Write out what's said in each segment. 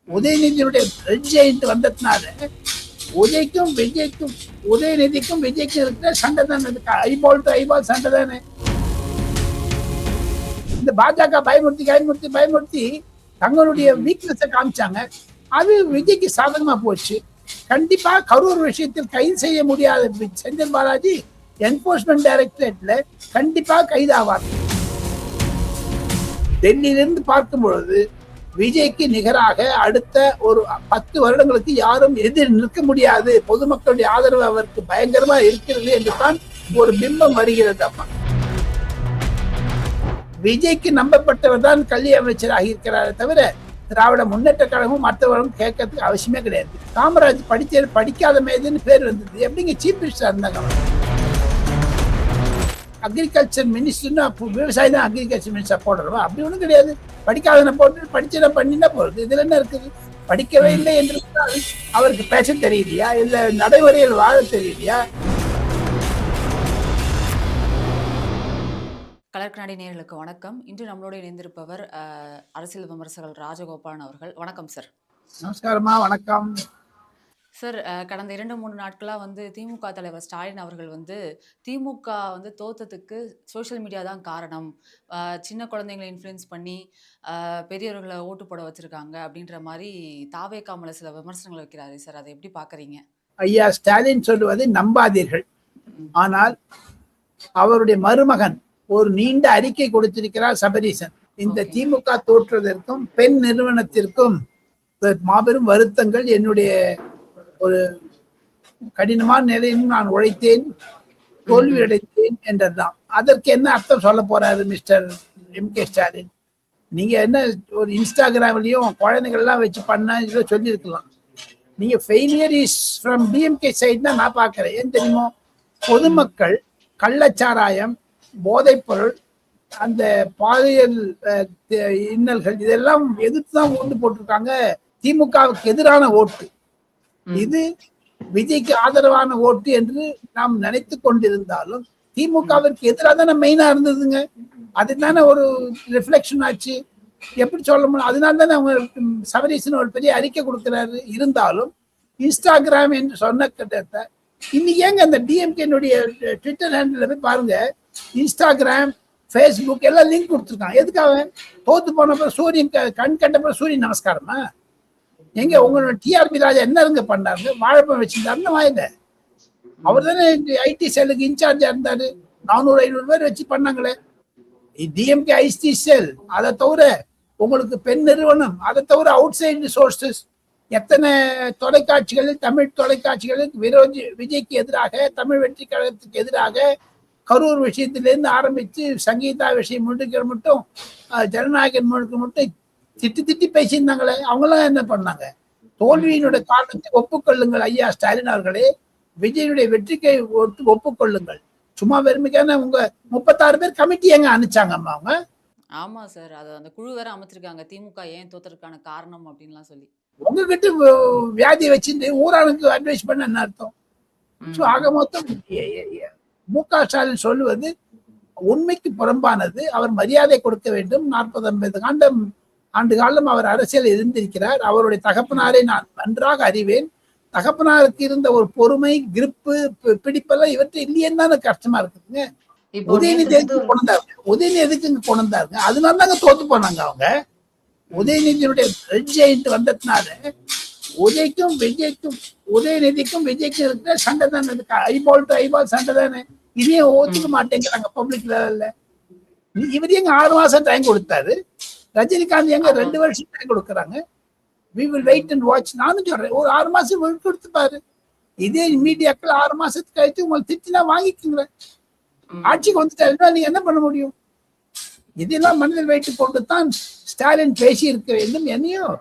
உதயநிதியுடைய red giant வந்ததுனால விஜய்க்கும் உதயநிதிக்கும் விஜய்க்கும் இருக்கிற சண்டை தானே, ஐபால் டு ஐபால் சண்டை தானே. இந்த பாஜக பயமுறுத்தி தங்களுடைய வீக்னஸை காமிச்சாங்க. அது விஜய்க்கு சாதகமா போச்சு. கண்டிப்பா கரூர் விஷயத்தில் கைது செய்ய முடியாத செந்தில் பாலாஜி என்போர்ஸ்மெண்ட் டைரக்டரேட்ல கண்டிப்பா கைதாவார். டெல்லியிலிருந்து பார்க்கும் பொழுது விஜய்க்கு நிகராக அடுத்த ஒரு 10 வருடங்களுக்கு யாரும் எதிர் நிற்க முடியாது, பொதுமக்களுடைய ஆதரவு அவருக்கு பயங்கரமா இருக்கிறது என்று தான் ஒரு பிம்பம் வருகிறது. அம்மா விஜய்க்கு நம்பப்பட்டவர் தான் கல்வி அமைச்சராக இருக்கிறாரே தவிர திராவிட முன்னேற்ற கழகமும் மற்றவர்களும் கேட்கறதுக்கு அவசியமே கிடையாது. காமராஜ் படிக்காத மேதுன்னு பேர் வந்தது. எப்படிங்க சீஃப் மினிஸ்டர் இருந்தாங்க? அக்ரிகல்ச்சர் மினிஸ்டர்னா விவசாயி தான் அக்ரிகல்ச்சர் மினிஸ்டர் போடுறோம், அப்படி ஒன்றும் கிடையாது. படிக்காதன போட்டு படிச்சதை பண்ணினா போறது. இதுல என்ன இருக்குது? படிக்கவே இல்லை என்று அவருக்கு பேச தெரியலையா, இல்ல நடைமுறையில் வாழ தெரியலையா? கலர்கண்ணாடி நேயர்களுக்கு வணக்கம். இன்று நம்மளோட இணைந்திருப்பவர் அரசியல் விமர்சகர் ராஜகோபாலன் அவர்கள். வணக்கம் சார். நமஸ்காரமா, வணக்கம் சார். கடந்த 2-3 நாட்களா திமுக தலைவர் ஸ்டாலின் அவர்கள் திமுக தோத்ததுக்கு சோஷியல் மீடியா தான் காரணம், சின்ன குழந்தைங்களை இன்ஃப்ளூயன்ஸ் பண்ணி பெரியவர்களை ஓட்டு போட வச்சிருக்காங்க அப்படின்ற மாதிரி தாவேக்காமல சில விமர்சனங்கள் வைக்கிறாரு சார். அதை எப்படி பாக்குறீங்க? ஐயா ஸ்டாலின் சொல்லுவதை நம்பாதீர்கள். ஆனால் அவருடைய மருமகன் ஒரு நீண்ட அறிக்கை கொடுத்திருக்கிறார் சபரீசன். இந்த திமுக தோற்றுவதற்கும் பெண் நிறுவனத்திற்கும் மாபெரும் வருத்தங்கள். என்னுடைய ஒரு கடினமான நிலையிலும் நான் உழைத்தேன், தோல்வி அடைந்தேன் என்றதுதான். அதற்கு என்ன அர்த்தம் சொல்ல போறாரு மிஸ்டர் எம்.கே. ஸ்டாலின்? நீங்க என்ன ஒரு இன்ஸ்டாகிராம்லயும் குழந்தைகள்லாம் வச்சு பண்ண சொல்லியிருக்கலாம். நீங்க ஃபெயிலியர் இஸ் ஃப்ரம் டிஎம்கே சைடுனா நான் பார்க்கிறேன். ஏன் தெரியுமோ? பொதுமக்கள் கள்ளச்சாராயம், போதைப் பொருள், அந்த பாலியல் இன்னல்கள் இதெல்லாம் எதிர்த்து தான் ஓட்டு போட்டிருக்காங்க. திமுகவுக்கு எதிரான ஓட்டு இது, விஜய்க்கு ஆதரவான ஓட்டு என்று நாம் நினைத்து கொண்டிருந்தாலும் திமுகவிற்கு எதிராக தானே மெயினா இருந்ததுங்க. அதுதானே ஒரு ரிஃப்ளெக்ஷன் ஆச்சு. எப்படி சொல்ல முடியும்? அதனால தானே அவங்க சபரீசன் ஒரு பெரிய அறிக்கை கொடுக்கிறாரு. இருந்தாலும் இன்ஸ்டாகிராம் என்று சொன்ன கிட்ட இன்னைக்கு ஏங்க அந்த டிஎம்கேனுடைய ட்விட்டர் ஹேண்டில் போய் பாருங்க, இன்ஸ்டாகிராம், ஃபேஸ்புக் எல்லாம் லிங்க் கொடுத்துருக்காங்க. எதுக்காக? தோத்து போனப்ப சூரியன் கண் கண்டப்ப சூரியன் நமஸ்காரமா? எங்க உங்களோட டிஆர்பி ராஜா என்ன பண்ணாரு? வாழைப்பழம் வச்சிருந்தாருன்னு வாயில. அவர் தானே ஐடி செல்லுக்கு இன்சார்ஜா இருந்தாரு. 400-500 பேர் வச்சு பண்ணாங்களே. டிஎம்கே ஐடி செல், அதை தவிர உங்களுக்கு பெண் நிறுவனம், அதை தவிர அவுட் சைடு சோர்சஸ், எத்தனை தொலைக்காட்சிகளில், தமிழ் தொலைக்காட்சிகளில் விஜய்க்கு எதிராக, தமிழ் வெற்றி கழகத்துக்கு எதிராக, கரூர் விஷயத்திலிருந்து ஆரம்பிச்சு சங்கீதா விஷயம் முழுக்க மட்டும், ஜனநாயகன் முழுக்க மட்டும் திட்டி பேசியிருந்தாங்களே. அவங்களாம் என்ன பண்ணாங்க? தோல்வியினுடைய காரணத்தை ஒப்புக்கொள்ளுங்கள் ஐயா ஸ்டாலின் அவர்களே. விஜயனுடைய வெற்றிக்கை ஒப்புக்கொள்ளுங்கள். சும்மா வெறுமைக்கான உங்க 36 பேர் கமிட்டி எங்க அனுப்பிச்சாங்க அம்மா அவங்க? ஆமா சார், அது அந்த குழு வேற அமைச்சிருக்காங்க, திமுக ஏன் தோத்ததுக்கான காரணம் அப்படின்லாம் சொல்லி. உங்ககிட்ட வியாதி வச்சிருந்து ஊரானுக்கு அட்வைஸ் பண்ண என்ன அர்த்தம்? ஆக மொத்தம் மு.க. ஸ்டாலின் சொல்லுவது உண்மைக்கு புறம்பானது. அவர் மரியாதை கொடுக்க வேண்டும். 40-50 ஆண்டு காலம் அவர் அரசியல் இருந்திருக்கிறார். அவருடைய தகப்பனாரை நான் நன்றாக அறிவேன். தகப்பனாருக்கு இருந்த ஒரு பொறுமை, கிரிப்பு, பிடிப்பெல்லாம் இவற்றை இல்லையேன்னு தானே கஷ்டமா இருக்குதுங்க. உதயநிதி எதுக்கு கொண்டாருங்க? அதனால தாங்க தோத்து போனாங்க அவங்க. உதயநிதியுடைய ரெட் ஜெயிண்ட் வந்ததுனால உதயநிதிக்கும் விஜய்க்கும் இருக்கிற சண்டை தானே, ஐபால் டு ஐபால் சண்டை தானே. இதையும் ஒத்துக்க மாட்டேங்கிறாங்க பப்ளிக் லெவல்ல. இவர் எங்க 6 மாசம் டைம் கொடுத்தாரு. ரஜினிகாந்த் எங்க 2 வருஷம் டைம் கொடுக்குறாங்க. we will wait and watch. நானும் சொல்றேன், ஒரு 6 மாசம் கொடுத்து பாரு. இதே மீடியாக்கள் 6 மாசத்துக்கு கழிச்சு உங்களுக்கு திட்டினா வாங்கிக்கோங்க. ஆட்சிக்கு வந்துட்டாருன்னா நீங்க என்ன பண்ண முடியும்? இதெல்லாம் மனதில் வைத்துக் கொண்டு தான் ஸ்டாலின் பேசி இருக்க வேண்டும். என்னையும்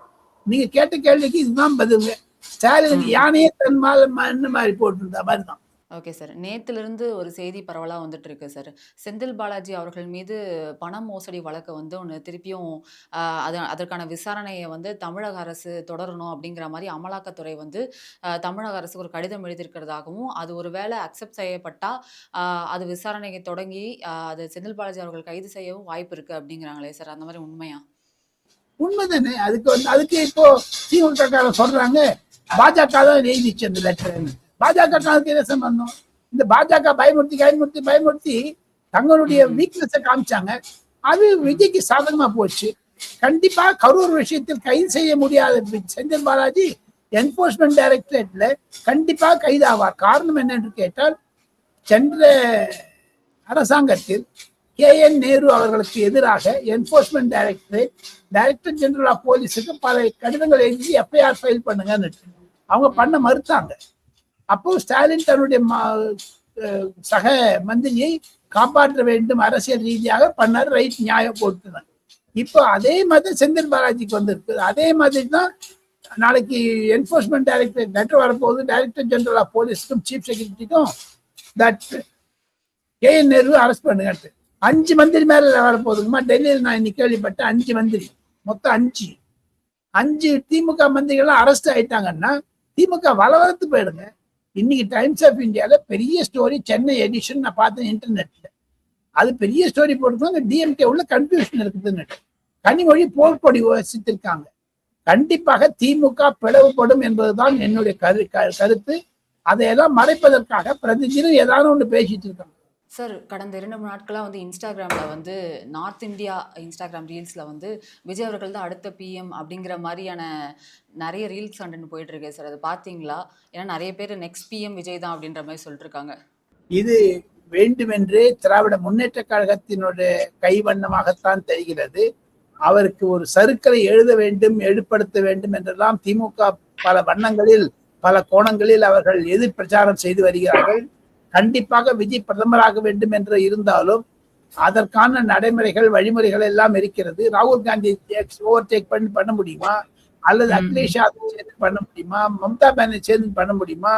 நீங்க கேட்ட கேள்விக்கு இதுதான் பதில். ஸ்டாலினுக்கு யானையே தன் என்ன மாதிரி போட்டிருந்த மாதிரி தான். Okay sir. நேத்திலிருந்து ஒரு செய்தி பரவலா வந்துட்டு இருக்கு சார். செந்தில் பாலாஜி அவர்கள் மீது பண மோசடி வழக்கு ஒன்று திருப்பியும் அதற்கான விசாரணையை தமிழக அரசு தொடரணும் அப்படிங்கிற மாதிரி அமலாக்கத்துறை தமிழக அரசுக்கு ஒரு கடிதம் எழுதியிருக்கிறதாகவும், அது ஒரு வேளை அக்செப்ட் செய்யப்பட்டா அது விசாரணையை தொடங்கி அது செந்தில் பாலாஜி அவர்கள் கைது செய்யவும் வாய்ப்பு இருக்கு அப்படிங்கிறாங்களே சார், அந்த மாதிரி உண்மையா? உண்மைதானே. அதுக்கு இப்போ திமுக சொல்றாங்க பாஜக தான் எழுதிச்சு அந்த லெட்டர். பாஜக என்ன சம்பந்தம்? இந்த பாஜக பயமுறுத்தி தங்களுடைய வீக்னஸை காமிச்சாங்க. அது விஜய்க்கு சாதகமா போச்சு. கண்டிப்பா கரூர் விஷயத்தில் கைது செய்ய முடியாத செந்தில் பாலாஜி என்போர்ஸ்மெண்ட் டைரக்டரேட்ல கண்டிப்பா கைதாவார். காரணம் என்னென்று கேட்டால், சென்ற அரசாங்கத்தில் KN நேரு அவர்களுக்கு எதிராக என்போர்ஸ்மெண்ட் டைரக்டர் ஜெனரல் ஆஃப் போலீஸுக்கு பல கடிதங்கள் எழுதி FIR ஃபைல் பண்ணுங்கன்னு அவங்க பண்ண மறுத்தாங்க. அப்போ ஸ்டாலின் தன்னுடைய சக மந்திரியை காப்பாற்ற வேண்டும் அரசியல் ரீதியாக பண்ணார். ரைட், நியாயம் போட்டுனாங்க. இப்போ அதே மாதிரி செந்தில் பாலாஜிக்கு வந்திருக்கு. அதே மாதிரி தான் நாளைக்கு என்போர்ஸ்மெண்ட் டைரக்டரேட் லெட்டர் வரப்போகுது. டைரக்டர் ஜெனரல் ஆஃப் போலீஸுக்கும் சீஃப் செக்ரட்டரிக்கும் தட் KN நேரு அரெஸ்ட் பண்ணுங்க. 5 மந்திரி மேல வரப்போகுதுமா. டெல்லியில் நான் இன்னைக்கு கேள்விப்பட்டேன் 5 மந்திரி, மொத்தம் 5 திமுக மந்திரிகள்லாம் அரெஸ்ட் ஆயிட்டாங்கன்னா திமுக வளவளத்து போயிடுங்க. இன்னைக்கு டைம்ஸ் ஆஃப் இந்தியால பெரிய ஸ்டோரி, சென்னை எடிஷன் நான் பார்த்தேன் இன்டர்நெட்ல. அது பெரிய ஸ்டோரி போட்டுருக்காங்க. DMK உள்ள கன்ஃபியூஷன் இருக்குதுன்னு. கனிமொழி போர்க்கொடி வசித்திருக்காங்க. கண்டிப்பாக திமுக பிளவுபடும் என்பதுதான் என்னுடைய கருத்து. அதையெல்லாம் மறைப்பதற்காக பிரதிதினம் ஏதாவது ஒன்று பேசிட்டு இருக்காங்க. சார், கடந்த 2-3 நாட்களாக வந்து இன்ஸ்டாகிராமில் வந்து நார்த் இந்தியா இன்ஸ்டாகிராம் ரீல்ஸில் வந்து விஜய் அவர்கள் தான் அடுத்த PM அப்படிங்கிற மாதிரியான நிறைய ரீல்ஸ் கண்டென்ட் போயிட்டு இருக்கு சார். அது பார்த்தீங்களா? ஏன்னா நிறைய பேர் நெக்ஸ்ட் PM விஜய் தான் அப்படின்ற மாதிரி சொல்லிட்டு இருக்காங்க. இது வேண்டுமென்றே திராவிட முன்னேற்ற கழகத்தினுடைய கைவண்ணமாகத்தான் தெரிகிறது. அவருக்கு ஒரு சறுக்கலை எழுத வேண்டும், எழுப்படுத்த வேண்டும் என்றெல்லாம் திமுக பல வண்ணங்களில் பல கோணங்களில் அவர்கள் எதிர் பிரச்சாரம் செய்து வருகிறார்கள். கண்டிப்பாக விஜய் பிரதமராக வேண்டும் என்று இருந்தாலும் அதற்கான நடைமுறைகள் வழிமுறைகள் எல்லாம் இருக்கிறது. ராகுல் காந்தி ஓவர்டேக் பண்ண முடியுமா? அல்லது அகிலேஷ் யாதவ் சேர்ந்து பண்ண முடியுமா? மம்தா பானர்ஜி சேர்ந்து பண்ண முடியுமா?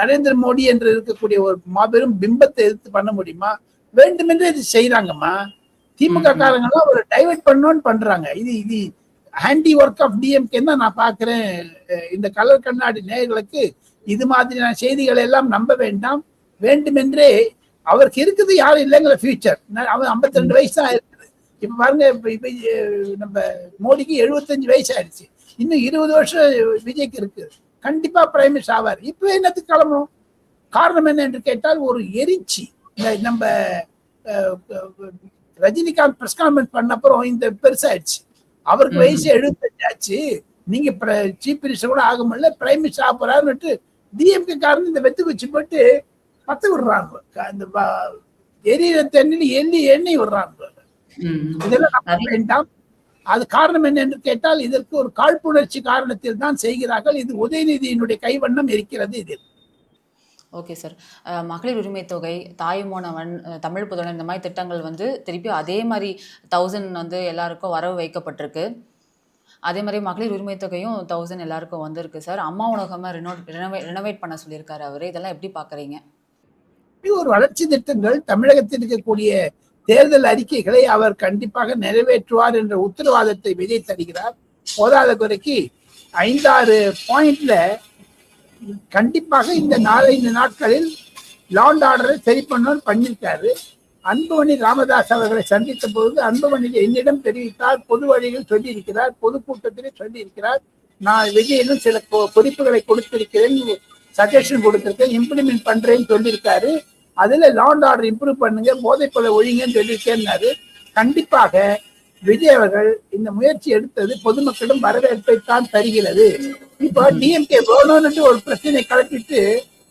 நரேந்திர மோடி என்று இருக்கக்கூடிய ஒரு மாபெரும் பிம்பத்தை எதிர்த்து பண்ண முடியுமா? வேண்டுமென்று இது செய்யறாங்கம்மா. திமுக காரங்கெல்லாம் ஒரு டைவர்ட் பண்ணணும்னு பண்றாங்க. இது ஹேண்டி ஒர்க் ஆஃப் DMK தான் நான் பாக்குறேன். இந்த கலர் கண்ணாடி நேயர்களுக்கு இது மாதிரியான செய்திகளை எல்லாம் நம்ப வேண்டாம். வேண்டுமென்றே அவருக்கு இருக்குது யாரும் இல்லைங்கிற ஃபியூச்சர். அவன் 52 வயசு தான் இருக்குது. இப்ப பாருங்க, நம்ம மோடிக்கு 75 வயசு ஆயிடுச்சு. இன்னும் 20 வருஷம் விஜய்க்கு இருக்கு. கண்டிப்பா பிரைம் மினிஸ்டர் ஆவார். இப்ப என்னத்துக்கு கிளம்பணும்? காரணம் என்ன என்று கேட்டால், ஒரு எரிச்சி. நம்ம ரஜினிகாந்த் பிரஸ் கான்ஃபரன்ஸ் பண்ண அப்புறம் இந்த பெருசாயிடுச்சு. அவருக்கு வயசு 75 ஆச்சு. நீங்க சீஃப் மினிஸ்டர் கூட ஆக முடியல, பிரைம் மினிஸ்டர் ஆக போறாருன்னு DMK காரன் இந்த வெத்து வச்சு போட்டு பத்து விடுறாங்க. இந்த எரியிற தண்ணியில் எண்ணெய் விடுறாங்க. இதெல்லாம் நம்ப வேண்டாம். அது காரணம் என்ன என்று கேட்டால், இதற்கு ஒரு காழ்ப்புணர்ச்சி காரணத்தில் தான் செய்கிறார்கள். இது உதயநிதியினுடைய கைவண்ணம் இருக்கிறது இதில். Okay sir. மகளிர் உரிமை தொகை, தாயுமானவன், தமிழ் புதல்வன், இந்த மாதிரி திட்டங்கள் வந்து திருப்பி அதே மாதிரி 1000 வந்து எல்லாருக்கும் வரவு வைக்கப்பட்டிருக்கு. அதே மாதிரி மகளிர் உரிமை தொகையும் 1000 எல்லாருக்கும் வந்திருக்கு சார். அம்மா உணவகமாக ரெனோவேட் பண்ண சொல்லியிருக்காரு அவரு. இதெல்லாம் எப்படி பாக்குறீங்க? ஒரு வளர்ச்சி திட்டங்கள், தமிழகத்தில் இருக்கக்கூடிய தேர்தல் அறிக்கைகளை அவர் கண்டிப்பாக நிறைவேற்றுவார் என்ற உத்தரவாதத்தை விஜய் தருகிறார். போதாத குறைக்கு 5-6 பாயிண்ட்ல கண்டிப்பாக இந்த 4-5 நாட்களில் லா அண்ட் ஆர்டரை சரி பண்ணணும்னு பண்ணியிருக்காரு. அன்புமணி ராமதாஸ் அவர்களை சந்தித்த போது அன்புமணி என்னிடம் தெரிவித்தார், பொது வழியில் சொல்லியிருக்கிறார், பொதுக்கூட்டத்திலே சொல்லியிருக்கிறார். நான் விஜயிலும் சில குறிப்புகளை கொடுத்திருக்கிறேன், சஜஷன் கொடுத்திருக்கேன், இம்ப்ளிமெண்ட் பண்றேன்னு சொல்லியிருக்காரு. அதுல லா அண்ட் ஆர்டர் இம்ப்ரூவ் பண்ணுங்க, போதைப்பொருளை ஒழிங்கன்னு சொல்லியிருக்கேன்னாரு. கண்டிப்பாக விஜய் அவர்கள் இந்த முயற்சி எடுத்தது பொதுமக்களிடம் வரவேற்பை தான் தருகிறது. இப்போ DMK வேணும்னு ஒரு பிரச்சனை கிளப்பிட்டு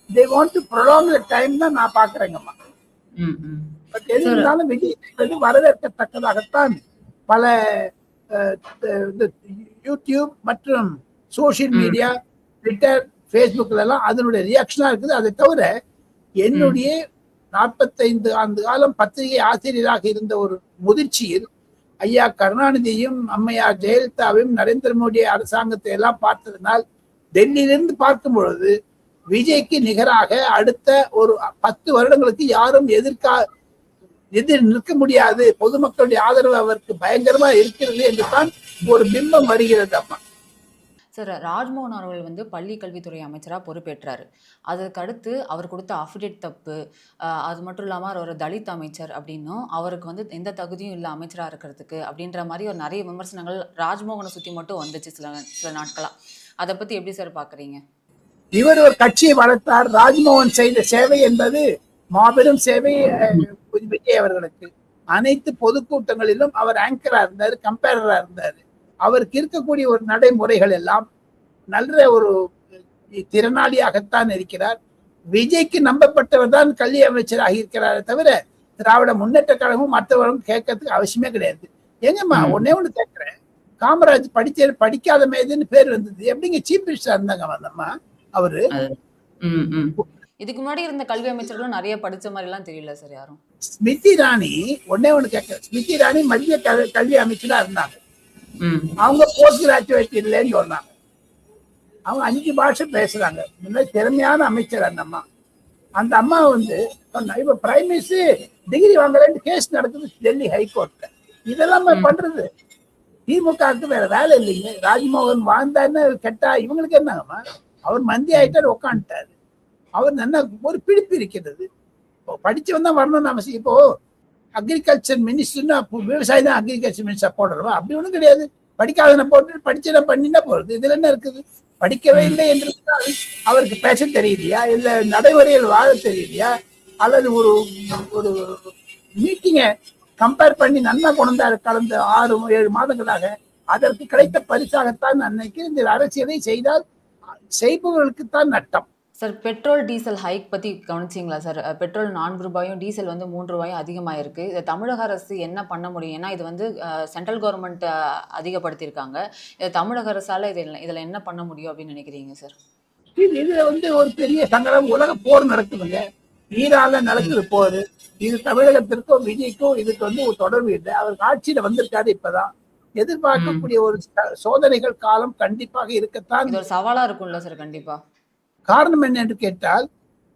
they want to prolong the time தான் நான் பாக்குறேங்கம்மா. பட் எது இருந்தாலும் விஜய் வரவேற்கத்தக்கதாகத்தான் பல யூடியூப் மற்றும் சோசியல் மீடியா, ட்விட்டர், ஃபேஸ்புக்ல எல்லாம் அதனுடைய ரியாக்ஷனா இருக்குது. அதை தவிர என்னுடைய 45 ஆண்டு காலம் பத்திரிகை ஆசிரியராக இருந்த ஒரு முதிர்ச்சியில் ஐயா கருணாநிதியும் அம்மையார் ஜெயலலிதாவையும் நரேந்திர மோடி அரசாங்கத்தை எல்லாம் பார்த்ததனால் டெல்லியிலிருந்து பார்க்கும் பொழுது விஜய்க்கு நிகராக அடுத்த ஒரு 10 வருடங்களுக்கு யாரும் எதிர் நிற்க முடியாது, பொதுமக்களுடைய ஆதரவு அவருக்கு பயங்கரமா இருக்கிறது என்று தான் ஒரு பிம்பம் வருகிறது. அம்மா சார் ராஜ்மோகன் அவர்கள் வந்து பள்ளி கல்வித்துறை அமைச்சரா பொறுப்பேற்றாரு. அதுக்கு அடுத்து அவர் குடுத்த அஃபிடேட் தப்பு. அது மட்டும் இல்லாம அவர் ஒரு தலித் அமைச்சர் அப்படின்னும், அவருக்கு வந்து எந்த தகுதியும் இல்ல அமைச்சரா இருக்கிறதுக்கு அப்படின்ற மாரி ஒரு நெறைய விமர்சனங்கள் ராஜ்மோகன சுத்தி மட்டும் வந்துச்சு சில சில நாட்களா. அத பத்தி எப்படி சார் பார்க்குறீங்க? இவர் ஒரு கட்சியை வளர்த்தார். ராஜ்மோகன் செய்த சேவை என்பது மாபெரும் சேவை. விஜய் அவர்களுக்கு அனைத்து பொதுக்கூட்டங்களிலும் அவர் ஆங்கரா இருந்தாரு, கம்பேரரா இருந்தாரு. அவருக்கு இருக்கக்கூடிய ஒரு நடைமுறைகள் எல்லாம் நல்ல ஒரு திறனாளியாகத்தான் இருக்கிறார். விஜய்க்கு நம்பப்பட்டவர் தான் கல்வி அமைச்சராக இருக்கிறாரே தவிர திராவிட முன்னேற்ற கழகமும் மற்றவரும் கேட்கறதுக்கு அவசியமே கிடையாது. எங்கம்மா ஒன்னே ஒண்ணு கேட்கிறேன், காமராஜ் படிக்காத மேதுன்னு பேர் வந்தது, எப்படிங்க சீஃப் மினிஸ்டர் இருந்தாங்க வந்தம்மா அவரு? இதுக்கு முன்னாடி இருந்த கல்வி அமைச்சர்களும் நிறைய படிச்ச மாதிரி எல்லாம் தெரியல சார் யாரும். ஸ்மிருதி இரானி ஒன்னே ஒண்ணு கேட்கிறேன், ஸ்மிருதி இரானி மத்திய கல்வி அமைச்சரா இருந்தாங்க. அவங்க போஸ்ட் கிராஜுவேட் இல்லைன்னு சொன்னாங்க. அவங்க 5 பாஷை பேசுறாங்க. திறமையான அமைச்சர் அந்த அம்மா. அந்த அம்மா வந்து இப்ப பிரைம் மினிஸ்டர் டிகிரி வாங்கலன்னு கேஸ் நடக்குது டெல்லி ஹைகோர்ட்ல. இதெல்லாம் பண்றது திமுகவுக்கு வேற வேலை இல்லைங்க. ராஜ்மோகன் வாழ்ந்தான்னு கேட்டா இவங்களுக்கு என்னங்கம்மா, அவர் மந்திரி ஆயிட்டாரு, உட்காந்துட்டாரு. அவர் நல்ல ஒரு பிடிப்பு இருக்கிறது. படிச்சவன் தான் வரணும்னு அவசியம். இப்போ அக்ரிகல்ச்சர் மினிஸ்டர்னா விவசாயி தான் அக்ரிகல்ச்சர் மினிஸ்டர் போடுறவா? அப்படி ஒன்றும் கிடையாது. படிக்காதன போட்டு படிச்சதை பண்ணினா போறது. இதுல என்ன இருக்குது? படிக்கவே இல்லை என்று அவருக்கு பேச தெரியலையா, இல்ல நடைமுறையில் வாழ தெரியலையா, அல்லது ஒரு ஒரு மீட்டிங்கை கம்பேர் பண்ணி நன்னா கொண்டாரு கடந்த 6-7 மாதங்களாக. அதற்கு கிடைத்த பரிசாகத்தான் அன்னைக்கு இந்த அரசியலை செய்தால் செய்பவர்களுக்குத்தான் நட்டம். சார் பெட்ரோல் டீசல் ஹைக் பத்தி கவனிச்சிங்களா சார்? பெட்ரோல் 4 ரூபாயும் டீசல் வந்து 3 ரூபாயும் அதிகமாயிருக்கு. இதை தமிழக அரசு என்ன பண்ண முடியும்? ஏன்னா இது வந்து சென்ட்ரல் கவர்மெண்ட் அதிகப்படுத்தியிருக்காங்க. இதை தமிழக அரசால இதுல என்ன பண்ண முடியும் அப்படின்னு நினைக்கிறீங்க சார்? இதுல வந்து ஒரு பெரிய சங்கடம். உலக போர் நடக்குதுங்க, ஈரான்ல நடக்குது போர். இது தமிழகத்திற்கும் விஜய்க்கும் இதுக்கு வந்து ஒரு தொடர்பு இல்லை. அவர் ஆட்சியில வந்திருக்காரு இப்பதான். எதிர்பார்க்கக்கூடிய ஒரு சோதனைகள் காலம் கண்டிப்பாக இருக்கத்தான். இது ஒரு சவாலா இருக்கும்ல சார்? கண்டிப்பா. காரணம் என்ன என்று கேட்டால்,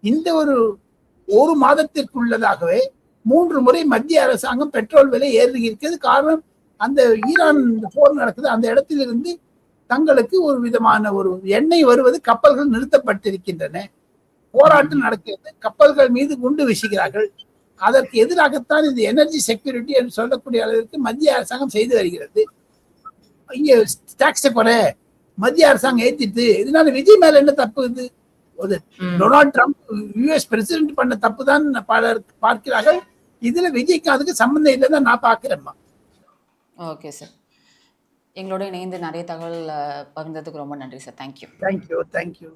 இந்த ஒரு மாதத்திற்குள்ளதாகவே 3 முறை மத்திய அரசாங்கம் பெட்ரோல் விலை ஏறி இருக்கிறது. காரணம், அந்த ஈரான் போர் நடக்குது, அந்த இடத்திலிருந்து தங்களுக்கு ஒரு விதமான ஒரு எண்ணெய் வருவது, கப்பல்கள் நிறுத்தப்பட்டிருக்கின்றன, போராட்டம் நடக்கிறது, கப்பல்கள் மீது குண்டு வீசுகிறார்கள். அதற்கு எதிராகத்தான் இந்த எனர்ஜி செக்யூரிட்டி என்று சொல்லக்கூடிய அளவிற்கு மத்திய அரசாங்கம் செய்து வருகிறது. இங்க டாக்ஸை குறை மத்திய அரசாங்கம் ஏத்திட்டு, இதனால விஜய் மேல என்ன தப்பு? இது ஒரு டொனால்ட் ட்ரம்ப் யுஎஸ் பிரசிடென்ட் பண்ண தப்பு தான் பலர் பார்க்கிறார்கள். இதுல விஜய்க்கு அதுக்கு சம்பந்தம் இல்லைன்னு நான் பாக்குறேன்மா. ஓகே சார், எங்களோட இணைந்து நிறைய தகவல் பகிர்ந்ததுக்கு ரொம்ப நன்றி சார். தேங்க்யூ. தேங்க்யூ.